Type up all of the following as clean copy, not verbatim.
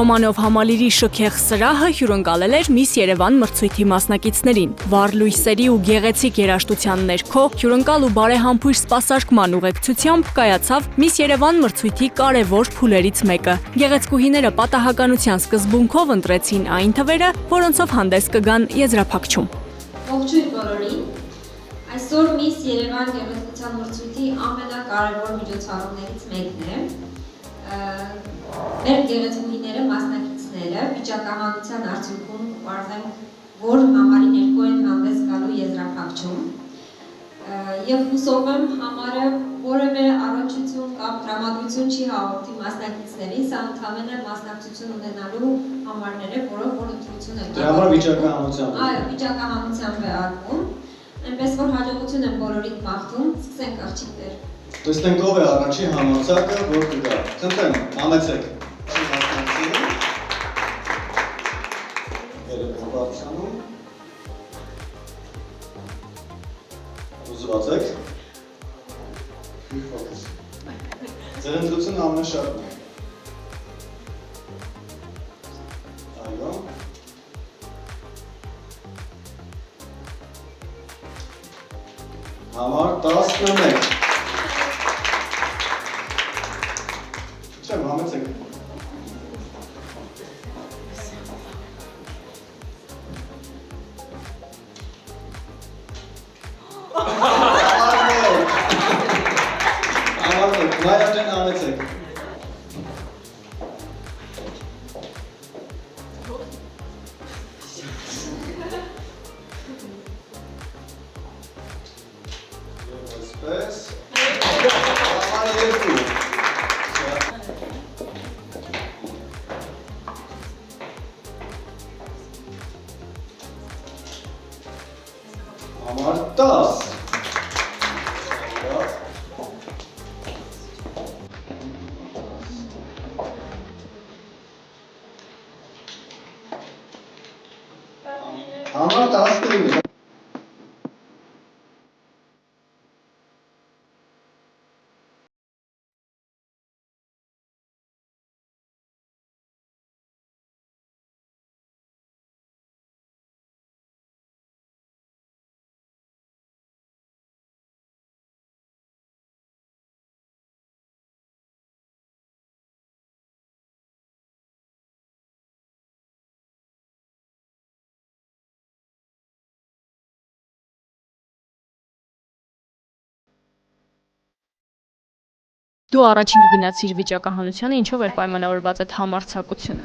Ռոմանով համալիրի շքեղ սրահը հյուրընկալել էր Miss Երևան մրցույթի մասնակիցներին։ Վառ լույսերի ու գեղեցիկ երաժշտության ներքո հյուրընկալ ու բարեհամբույր սպասարկման ուղեկցությամբ կայացավ Miss Երևան մրցույթի կարևոր փուլերից մեկը։ Գեղեցկուհիները պատահականության սկզբունքով ընտրեցին այն թվերը, որոնցով հանդես կգան եզրափակչում։ Ողջույն բոլորին։ Այսօր Miss Երևան գեղեցկության մրցույթի ամենակարևոր միջոցառումներից մեկն է։ Մեր գեղեցկուհիները, մասնակիցները վիճակահանության արդյունքում կպարզենք, որ համարի ներքո են հանդես գալու եզրափակչում։ Եվ հուսով եմ համարը որևէ առողջություն կամ տրամադրություն չի հաղորդի մասնակիցներին, սա ընդհանրապես մասնակցություն ունենալու համարներ է, որով որ ընտրություն է։ Դրա համար վիճակահանությամբ։ Այո, վիճակահանությամբ է արվում։ Այնպես որ հաջողություն եմ բոլորիդ մաղթում, սկսենք աղջիկներ։ Տեսնենք ով է առաջին համարձակը, որ կգա։ Խնդրեմ, համեցեք։ Երեք բարձրանում։ Ուզված եք։ Ձեր ընտրությունը ամենաշատն է։ Այո։ Համար 11։ Չեմ, համեցեք։ Համարեք, նայաջեն համեցեք։ Այսպես։ Համար 2։ Համար 10։ Համար 19։ Դու առաջին գնացիր վիճակահանությանը, ինչով էր պայմանավորված այդ համարձակությունը։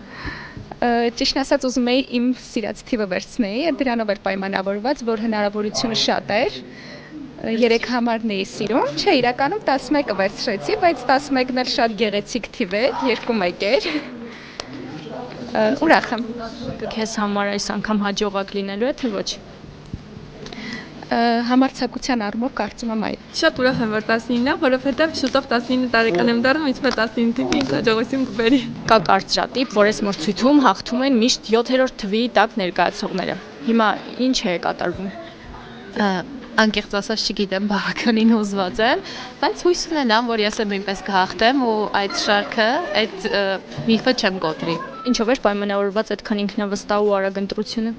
Ճիշտն ասած ուզում էի իմ սիրած թիվը վերցնեի, դրանով էր պայմանավորված, որ հնարավորությունը շատ էր։ 3 համարն էի սիրում, չէ, իրականում 11-ը վերցրեցի, բայց 11-ն էլ շատ գեղեցիկ թիվ է, 2-1 էր։ Ուրախ եմ։ Քեզ համար այս անգամ հաջողակ լինելու է, թե ոչ։ Համարձակության առումով կարծում եմ այո։ Շատ ուրախ եմ, որ 19-ն է, որովհետև շուտով 19 տարեկան եմ դառնում, իսկ 19 թվի ինձ հաջողություն կբերի։ Կա կարծրատիպ, որ այս մրցույթում հաղթում են միշտ 7-րդ թվի տակ ներկայացողները։ Հիմա ինչ է կատարվում։ Անկեղծ ասած չգիտեմ, բավականին հուզված եմ, բայց հույս ունենամ, որ ես եմ ինպես կհաղթեմ ու այդ շարքը, այդ միֆը չեմ կոտրի։ Ինչով էր պայմանավորված այդքան ինքնավստահ ու արագ ընտրությունը։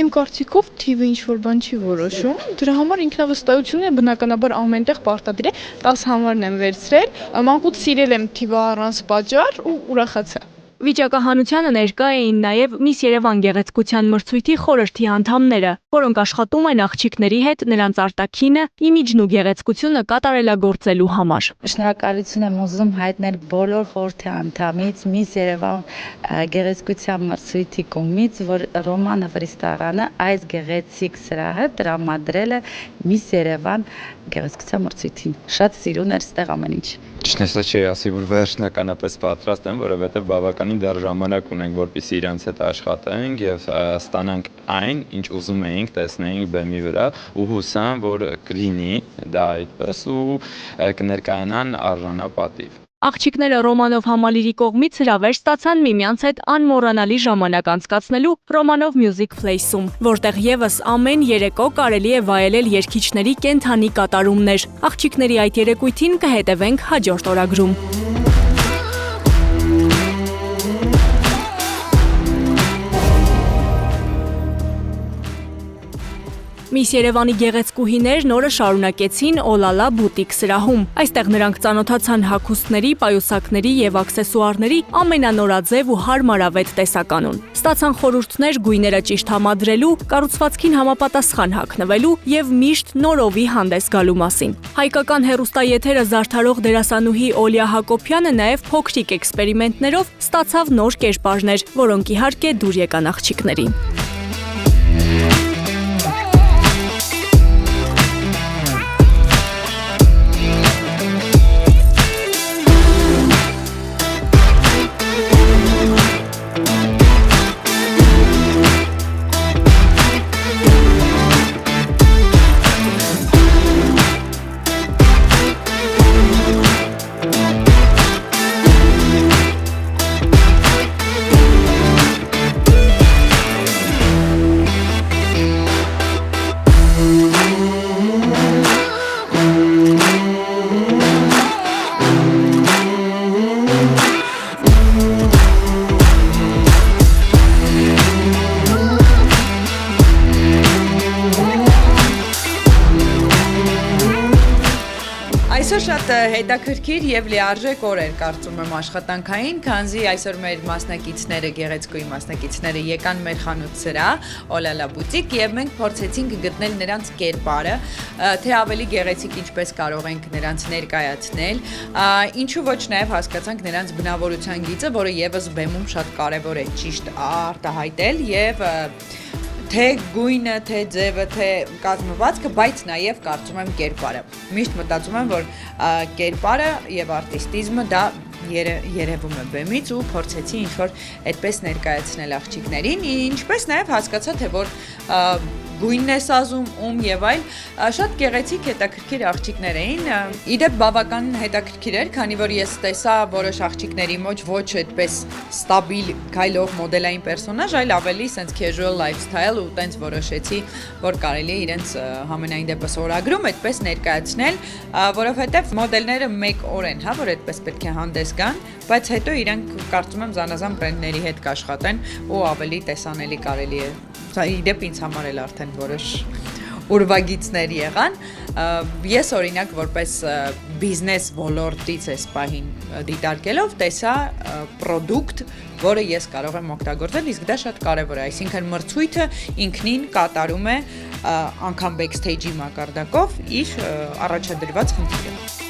Իմ կարծիքով թիվը ինչ-որ բան չի որոշում, դրա համար ինքնավստահությունը բնականաբար ամենտեղ պարտադիր է, 10 համարն եմ վերցրել, մանկուց սիրել եմ թիվը առանց պատճառ ու ուրախացա։ Վիճակահանությանը ներկա էին նաև Miss Երևան գեղեցկության մրցույթի խորհրդի անդամները, որոնք աշխատում են աղջիկների հետ նրանց արտաքինը, իմիջն ու գեղեցկությունը կատարելագործելու համար։ Շնորհակալություն եմ ուզում հայտնել բոլոր խորհրդի անդամից Miss Երևան գեղեցկության մրցույթի կողմից, որ Ռոմանը Վրիստարանը այս գեղեցիկ սրահը տրամադրել է Miss Երևան գեղեցկության մրցույթին։ Շատ սիրուն էր ստեղ ամեն ինչ։ Ճիշտ ասած չի ասի, որ վերջնականապես պատրաստ եմ, որովհետև բավականին դեռ ժամանակ ունենք, որպեսզի իրանց հետ աշխատենք եւ ստանանք այն, ինչ ուզում էինք տեսնեինք բեմի վրա ու հուսամ, որ կլինի դա այդպես ու կներկայանան արժանապատիվ։ Աղջիկները Ռոմանով համալիրի կողմից հրավեր ստացան միմյանց հետ անմոռանալի ժամանակ անցկացնելու Ռոմանով Music Place-ում, որտեղ եւս ամեն երեկո կարելի է վայելել երգիչների կենդանի կատարումներ։ Աղջիկների այդ երեկույթին կհետևենք հաջորդ օրագրում։ Միս Երևանի գեղեցկուհիներն օրը շարունակեցին Օլալա բուտիկ սրահում։ Այստեղ նրանք ծանոթացան հագուստների, պայուսակների եւ աքսեսուարների ամենանորաձև ու հարմարավետ տեսականուն։ Ստացան խորհուրդներ գույները ճիշտ համադրելու, կառուցվածքին համապատասխան հագնվելու եւ միշտ նորովի հանդես գալու մասին։ Հայկական հեռուստաեթերը զարդարող դերասանուհի Օլիա Հակոբյանը նաեւ փոքրիկ էքսպերիմենտներով ստացավ նոր կերպարներ, որոնք իհարկե դուր եկան աղջիկներին։ Այսօր շատ հետաքրքիր եւ լիարժեք օր էր կարծում եմ աշխատանքային, քանզի այսօր մեր մասնակիցները, գեղեցկուի մասնակիցները եկան մեր խանութ սրահ Օլալա բուտիկ եւ մենք փորձեցինք գտնել նրանց կերպարը, թե ավելի գեղեցիկ ինչպես կարող ենք նրանց ներկայացնել, ինչու ոչ նաեւ հասկացանք նրանց բնավորության գիծը, որը եւս բեմում շատ կարեւոր է ճիշտ արտահայտել եւ թե գույնը, թե ձևը, թե կազմվածքը, բայց նաև կարծում եմ կերպարը։ Միշտ մտածում եմ, որ կերպարը եւ արտիստիզմը դա երևում է բեմից ու փորձեցի ինչ-որ այդպես ներկայացնել աղջիկներին, ինչպես նաև հասկացա, թե որ գույնն է սազում, եւ այլ, շատ գեղեցիկ հետաքրքիր աղջիկներ էին։ Իդեպ բավականին հետաքրքիր էր, քանի որ ես տեսա որոշ աղջիկների մոտ ոչ այդպես ստաբիլ քայլող մոդելային պերսոնաժ, այլ ավելի sense casual lifestyle ու տենց որոշեցի, որ կարելի է իրենց համենայն դեպս օրագրում այդպես ներկայացնել, որովհետեւ մոդելները մեկ օր են, հա, որ այդպես պետք է հանդես գան, բայց հետո իրանք կարծում եմ զանազան բրենդների հետ կաշխատեն ու ավելի տեսանելի կարելի է։ Սա իդեպ ինձ համար էլ արդեն որոշ ուրվագիծներ եղան։ Ես օրինակ որպես բիզնես ոլորտից այս պահին դիտարկելով տեսա պրոդուկտ, որը ես կարող եմ օգտագործել, իսկ դա շատ կարևոր է, այսինքն մրցույթը ինքնին կատարում է անգամ backstage-ի մակարդակով իր առաջադրված խնդիրը։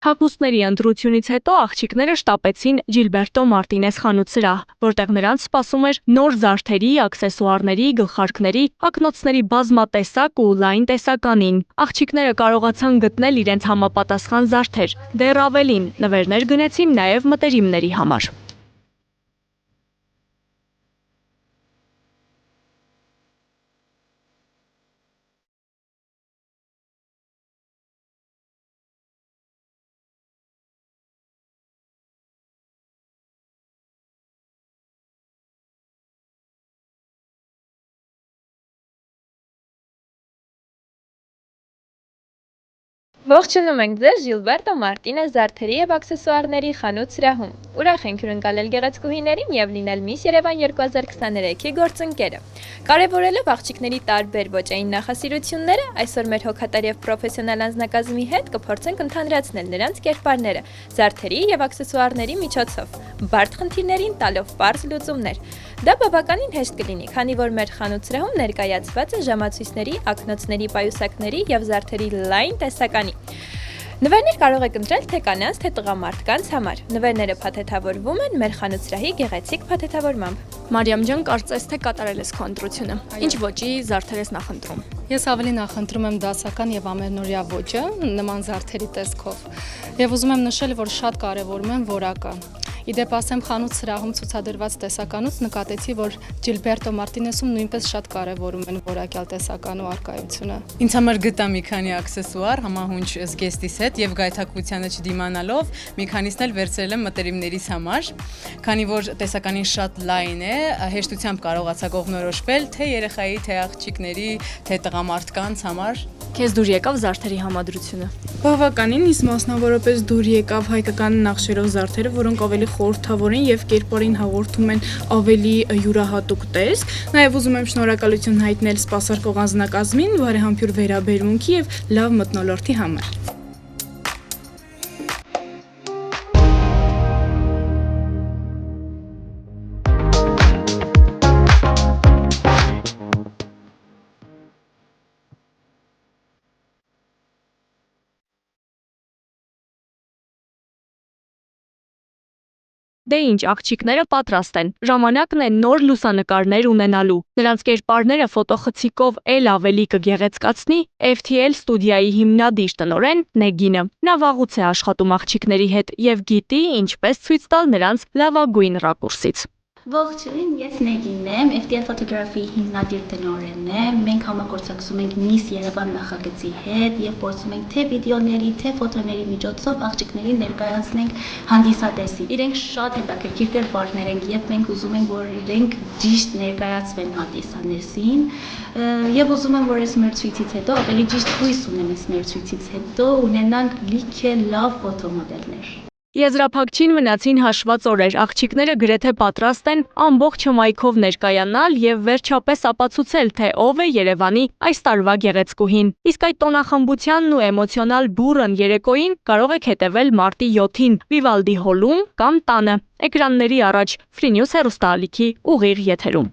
Հագուստների ընտրությունից հետո աղջիկները շտապեցին Ջիլբերտո Մարտինես խանութ սրահ, որտեղ նրանց սպասում էր նոր զարդերի, աքսեսուարների, գլխարկների, ակնոցների բազմատեսակ ու լայն տեսականին։ Աղջիկները կարողացան գտնել իրենց համապատասխան զարդեր, դեռ ավելին, նվերներ գնեցին նաև մտերիմների համար։ Ողջունում ենք ձեզ Ժիլբերտո Մարտինես զարդերի եւ աքսեսուարների խանութ սրահում։ Ուրախ ենք հյուրընկալել գեղեցկուհիներին եւ լինել Miss Yerevan 2023-ի գործընկերը։ Կարևորելով աղջիկների տարբեր ոճային նախասիրությունները, այսօր մեր հոգատար եւ պրոֆեսիոնալ անձնակազմի հետ կփորձենք ընդհանրացնել նրանց կերպարները զարդերի եւ աքսեսուարների միջոցով, բարդ խնդիրներին տալով պարզ լուծումներ։ Դա բավականին հեշտ կլինի, քանի որ մեր խանութ սրահում ներկայացված է ժամացույցների, ակնոցների, պայուսակների եւ զարդերի լայն տեսականի։ Նվերներ կարող եք ընտրել թե կանանց, թե տղամարդկանց համար։ Նվերները փաթեթավորվում են մեր խանութ սրահի գեղեցիկ փաթեթավորմամբ։ Մարիամ ջան, կարծես թե կատարել ես քո ընտրությունը։ Ինչ ոճի զարդեր ես նախընտրում։ Ես ավելի նախընտրում եմ դասական եւ ամենօրյա ոճը նման զարդերի տեսքով։ Եվ ուզում եմ նշել, որ շատ կարեւորում եմ որակը։ Իդեպ ասեմ, խանութ սրահում ցուցադրված տեսականուց նկատեցի, որ Ջիլբերտո Մարտինեսում նույնպես շատ կարևորում են որակյալ տեսականու առկայությունը։ Ինձ համար գտա մի քանի աքսեսուար համահունչ զգեստիս հետ եւ գայթակղությանը չդիմանալով մի քանիսն էլ վերցրել եմ մտերիմներիս համար, քանի որ տեսականին շատ լայն է, հեշտությամբ կարողացա կողմնորոշվել թե երեխայի, թե աղջիկների, թե տղամարդկանց համար։ Քեզ դուր եկավ զարդերի համադրությունը։ Բավականին, իսկ մասնավորապես դուր եկավ հայկական նախշերով զարդերը, որոնք ավելի խորհրդավոր են եւ կերպարին հաղորդում են ավելի յուրահատուկ տեսք։ Նաեւ ուզում եմ շնորհակալություն հայտնել սպասարկող անձնակազմին, բարեհամբույր վերաբերմունքի եւ լավ մթնոլորտի համար։ Դե ինչ, աղջիկները պատրաստ են։ Ժամանակն է նոր լուսանկարներ ունենալու։ Նրանց կերպարները ֆոտոխցիկով էլ ավելի կգեղեցկացնի FTL ստուդիայի հիմնադիր տնօրեն Նեգինը։ Նա վաղուց է աշխատում աղջիկների հետ եւ գիտի ինչպես ցույց տալ նրանց լավագույն ռակուրսից։ Ողջույն, ես Նեգինն եմ, FTL Photography-ի հիմնադիր տնօրենն եմ։ Մենք համագործակցում ենք Miss Երևան նախագծի հետ եւ փորձում ենք թե վիդեոների, թե ֆոտոների միջոցով աղջիկներին ներկայացնենք հանդիսատեսին։ Իրենք շատ հետաքրքիր կերպարներ են եւ մենք ուզում ենք, որ իրենք ճիշտ ներկայացվեն հանդիսատեսին եւ ուզում եմ, որ այս մեր ցույցից հետո ավելի ճիշտ հույս ունեմ այս մեր ցույցից հետո ունենանք լիքը լավ ֆոտոմոդելներ։ Եզրափակչին մնացին հաշված օրեր, աղջիկները գրեթե պատրաստ են ամբողջ հմայքով ներկայանալ եւ վերջապես ապացուցել, թե ով է Երևանի այս տարվա գեղեցկուհին։ Իսկ այդ տոնախմբությանն ու էմոցիոնալ բուրըն երեկոյին կարող եք հետևել մարտի 7-ին Վիվալդի հոլում կամ տանը։ Էկրանների առաջ Free News հեռուստաալիքի ուղիղ եթերում։